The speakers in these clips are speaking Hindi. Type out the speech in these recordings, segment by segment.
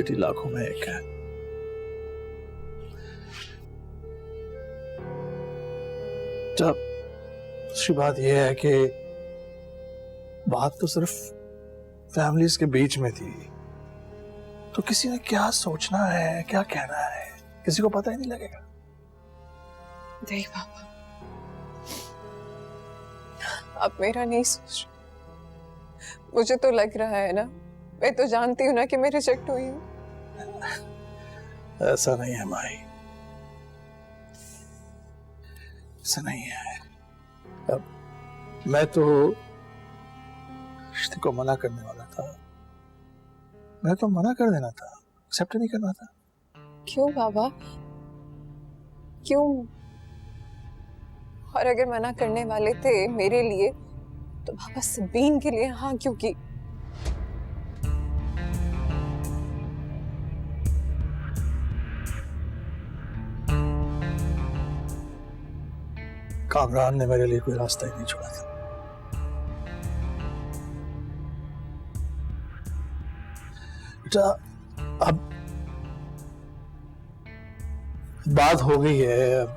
बेटी लाखों में एक है। जब दूसरी बात यह है कि बात तो सिर्फ फैमिलीज के बीच में थी, तो किसी ने क्या सोचना है, क्या कहना है, किसी को पता ही नहीं लगेगा। नहीं पापा, आप मेरा नहीं सोच रहे। मुझे तो लग रहा है ना, मैं तो जानती हूँ ना कि मैं रिजेक्ट हुई हूँ। ऐसा नहीं है माई, ऐसा नहीं है। अब मैं तो रिश्ते को मना करने वाला था, मैं तो मना कर देना था, एक्सेप्ट नहीं करना था। क्यों बाबा, क्यों? और अगर मना करने वाले थे मेरे लिए, तो बाबा सबीन के लिए हाँ क्यों की? कामरान ने मेरे लिए कोई रास्ता ही नहीं छोड़ा था। बेटा, अब बात हो गई है। अब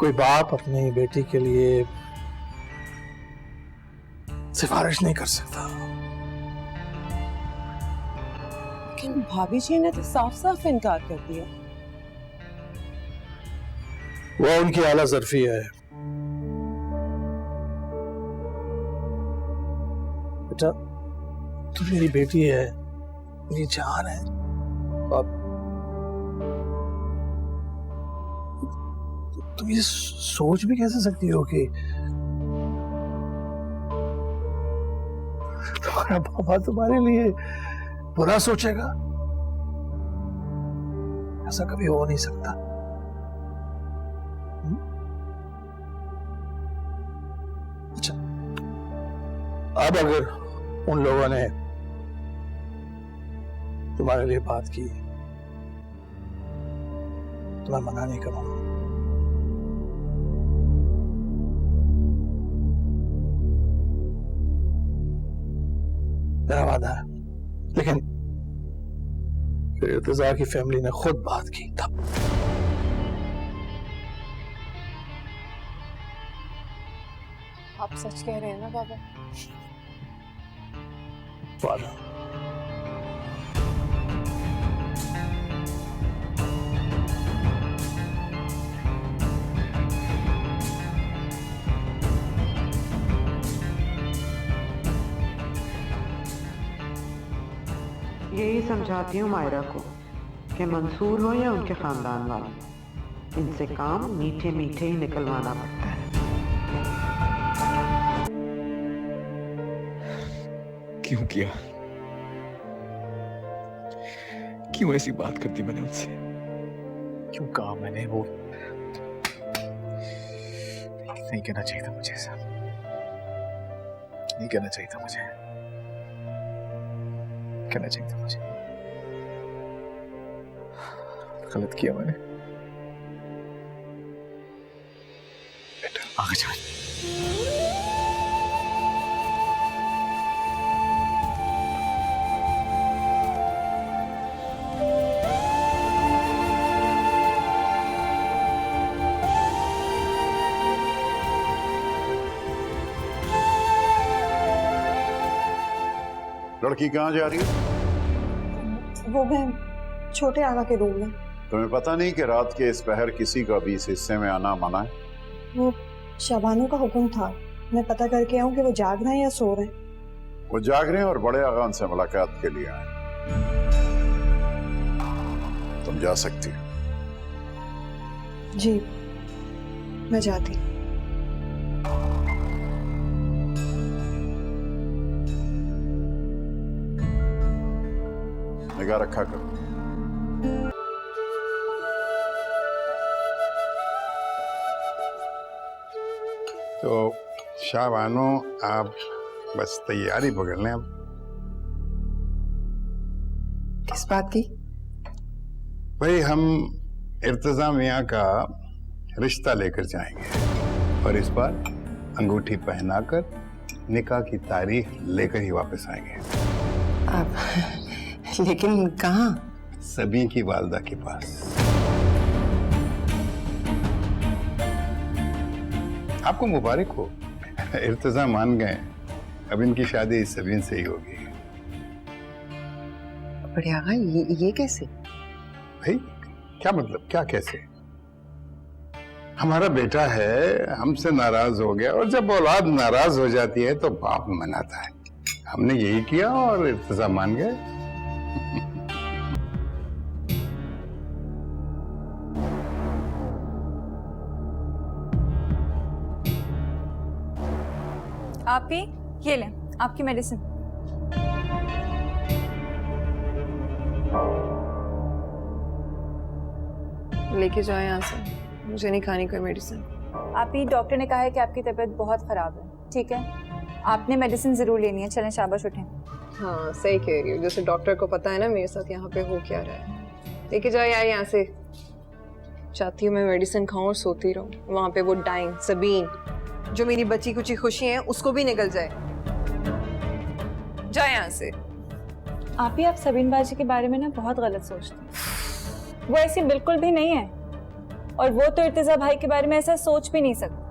कोई बाप अपनी बेटी के लिए सिफारिश नहीं कर सकता। लेकिन भाभी जी ने तो साफ साफ इनकार कर दिया। वो उनकी आला ज़र्फी है। बेटा, तू मेरी बेटी है, मेरी जान है। अब तुम ये सोच भी कैसे सकती हो कि तुम्हारा पापा तुम्हारे लिए बुरा सोचेगा? ऐसा कभी हो नहीं सकता। अच्छा, अब अगर उन लोगों ने तुम्हारे लिए बात की तो मैं मना नहीं करूंगा। मेरा वादा है। लेकिन फिर इर्तिजा की फैमिली ने खुद बात की तब। आप सच कह रहे हैं ना बाबा? वादा। यही समझाती हूँ मायरा को कि मंसूर हो या उनके खानदान वाले, इनसे काम मीठे मीठे ही निकलवाना पड़ता है। क्यों किया? क्यों ऐसी बात कर दी मैंने उनसे? क्यों कहा मैंने? वो नहीं कहना चाहिए था मुझे ऐसा, नहीं कहना चाहिए था मुझे, कहना चाहिए था मुझे। गलत किया मैंने। बेटा आगे जा। लड़की कहाँ जा रही है? वो मैं छोटे आगा के रूम में। तुम्हें पता नहीं कि रात के इस पहर किसी का भी इस हिस्से में आना मना है? वो शबानू का हुक्म था, मैं पता करके आऊं कि वो जाग रहे हैं या सो रहे हैं। वो जाग रहे हैं और बड़े आगा उनसे मुलाकात के लिए आए। तुम जा सकती हो। जी मैं जाती। निगाह रखा करो। तो शाहबानो, आप बस तैयारी पकड़ लें अब। किस बात की? भाई हम इर्तिजा मियाँ का रिश्ता लेकर जाएंगे और इस बार अंगूठी पहनाकर निकाह की तारीख लेकर ही वापस आएंगे। आप लेकिन कहाँ? सभी की वालदा के पास। आपको मुबारक हो, इर्तिजा मान गए। अब इनकी शादी सबीन से ही होगी। बड़े आगा, ये कैसे? भाई क्या मतलब, क्या कैसे? हमारा बेटा है, हमसे नाराज हो गया, और जब औलाद नाराज हो जाती है तो बाप मनाता है। हमने यही किया और इर्तिजा मान गए। आप ही ये लें आपकी मेडिसिन। लेके जाओ यहाँ से, मुझे नहीं खानी कोई मेडिसिन। आप ही डॉक्टर ने कहा है कि आपकी तबीयत बहुत खराब है, ठीक है? आपने मेडिसिन जरूर लेनी है। चलें, शाबाश उठें। हाँ सही कह रही हो, जैसे डॉक्टर को पता है ना मेरे साथ यहाँ पे हो क्या रहा है। लेके जाओ यार यहाँ से। चाहती हूँ मैं मेडिसिन खाऊं और सोती रहूं। वहां पे वो डाइंग सबीन, जो मेरी बची कुची खुशी है, उसको भी निकल जाए। जाओ यहाँ से। आप सबीन बाजी के बारे में ना बहुत गलत सोचते हैं। वो ऐसी बिल्कुल भी नहीं है, और वो तो इर्तिजा भाई के बारे में ऐसा सोच भी नहीं सकता।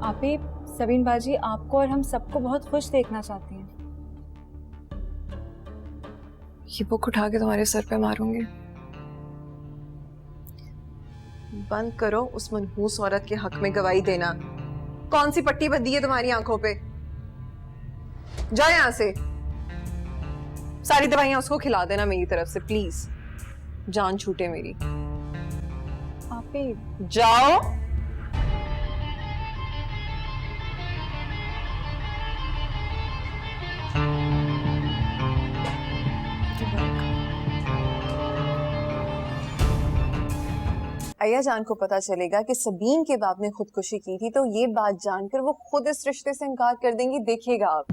आप ही सबीन बाजी आपको और हम सबको बहुत खुश देखना चाहती हैं। ये बुक उठा के तुम्हारे सर पे मारूंगी। बंद करो उस मनहूस औरत के हक में गवाही देना। कौन सी पट्टी बंधी है तुम्हारी आंखों पे? जाओ यहां से। सारी दवाइयां उसको खिला देना मेरी तरफ से, प्लीज। जान छूटे मेरी। आप ही जाओ। अय्या जान को पता चलेगा कि सबीन के बाप ने खुदकुशी की थी, तो ये बात जानकर वो खुद इस रिश्ते से इनकार कर देंगी। देखिएगा आप।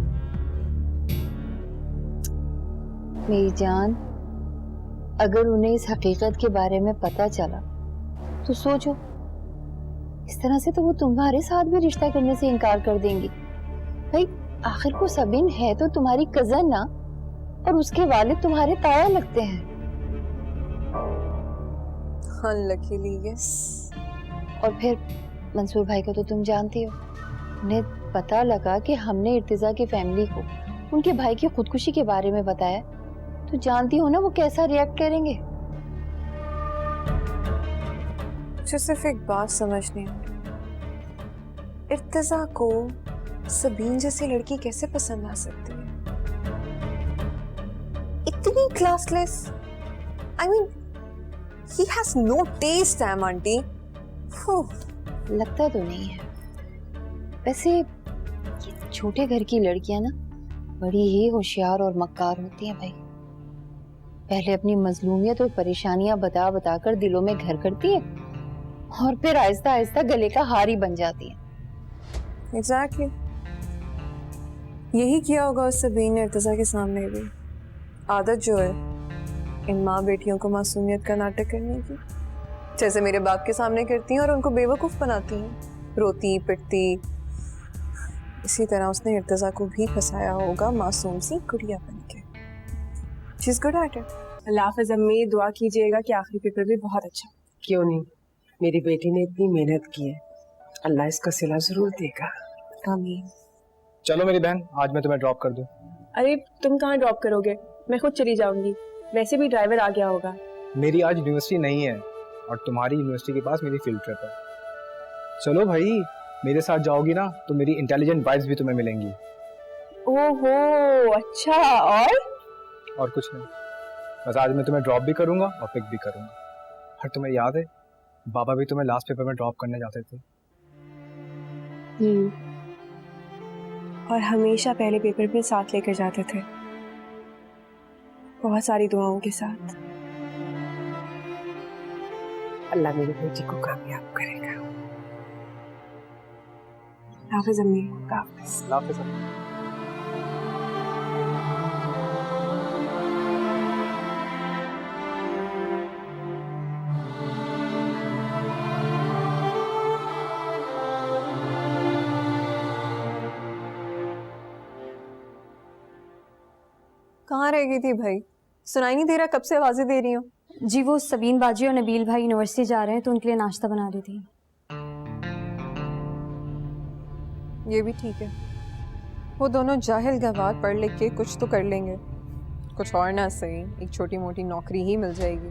मेरी जान, अगर उन्हें इस हकीकत के बारे में पता चला तो सोचो, इस तरह से तो वो तुम्हारे साथ भी रिश्ता करने से इनकार कर देंगी। भाई आखिर को सबीन है तो तुम्हारी कजन ना, और उसके वालिद तुम्हारे ताया लगते हैं। Unluckily yes. और फिर मंसूर भाई को तो तुम जानती हो, उन्हें पता लगा कि हमने इर्तिजा की फैमिली को उनके भाई की खुदकुशी के बारे में बताया, तो जानती हो ना वो कैसा रिएक्ट करेंगे। मुझे सिर्फ एक बात समझ नहीं आ रही, इर्तिजा को सबीन जैसी लड़की कैसे पसंद आ सकती है? इतनी classless. I mean he has no taste, aunty. लगता तो नहीं है। वैसे ये छोटे घर की लड़कियां ना बड़ी ही होशियार और मक्कार होती हैं भाई। पहले अपनी मजलूमियत और परेशानियां बता बता कर दिलों में घर करती है, और फिर आहिस्ता आहिस्ता गले का हार ही बन जाती है। एग्जैक्टली यही किया होगा उस सबीन ने इर्तिजा के सामने भी। आदत जो है इन माँ बेटियों को मासूमियत का नाटक करने की, जैसे मेरे बाप के सामने करती हैं और उनको बेवकूफ बनाती हैं, रोती पिटती। इसी तरह उसने इर्तिजा को भी फंसाया होगा मासूम सी गुड़िया बनके। She is good at it. अल्लाह हाफ़िज़ अम्मी, दुआ कीजिएगा कि आखिरी पेपर भी बहुत अच्छा। क्यों नहीं, मेरी बेटी ने इतनी मेहनत की है, अल्लाह इसका सिला जरूर देगा। आमीन। चलो मेरी बहन, आज मैं तुम्हें ड्रॉप कर दूं। अरे तुम कहाँ ड्रॉप करोगे, मैं खुद चली जाऊंगी। वैसे भी ड्राइवर आ गया होगा। मेरी आज यूनिवर्सिटी नहीं है, और तुम्हारी यूनिवर्सिटी के पास मेरी फील्ड ट्रिप है। चलो भाई, मेरे साथ जाओगी ना तो मेरी इंटेलिजेंट वाइफ्स भी तुम्हें मिलेंगी। ओहो अच्छा, और कुछ नहीं, बस आज मैं तुम्हें ड्रॉप भी करूंगा और पिक भी करूंगा। और तुम्हें याद है, बाबा भी तुम्हें लास्ट पेपर में ड्रॉप करने जाते थे। और हमेशा पहले पेपर में साथ लेकर जाते थे, बहुत सारी दुआओं के साथ। अल्लाह मेरी बेटी को कामयाब करेगा। हाफिज अम्मी, हाफिज। हाफिज अम्मी। कहाँ रह गई थी भाई? सुनाई नहीं दे रहा, कब से आवाजें दे रही हूँ। जी वो सबीन बाजी और नबील भाई यूनिवर्सिटी जा रहे हैं तो उनके लिए नाश्ता बना रही थी। ये भी ठीक है, वो दोनों जाहिल गवार पढ़ लिख के कुछ तो कर लेंगे, कुछ और ना सही एक छोटी मोटी नौकरी ही मिल जाएगी।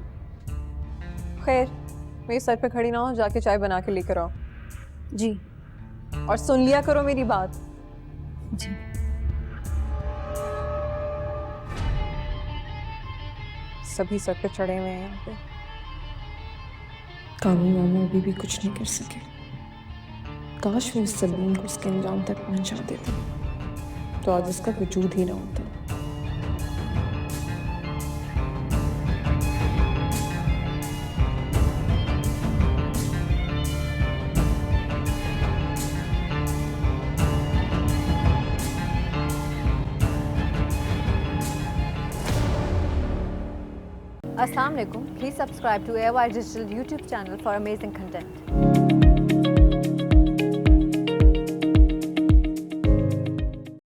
खैर मेरे सर पे खड़ी ना हो, जाके चाय बना के लेकर आओ। जी। और सुन लिया करो मेरी बात। जी। सभी सर पे चढ़े हुए हैं यहाँ पे। कानून मामू अभी भी कुछ नहीं कर सके। काश मैं उस सबीन को उसके अंजाम तक पहुंचा देता तो आज उसका वजूद ही ना होता। Assalamu alaikum. Please subscribe to AOI Digital YouTube channel for amazing content.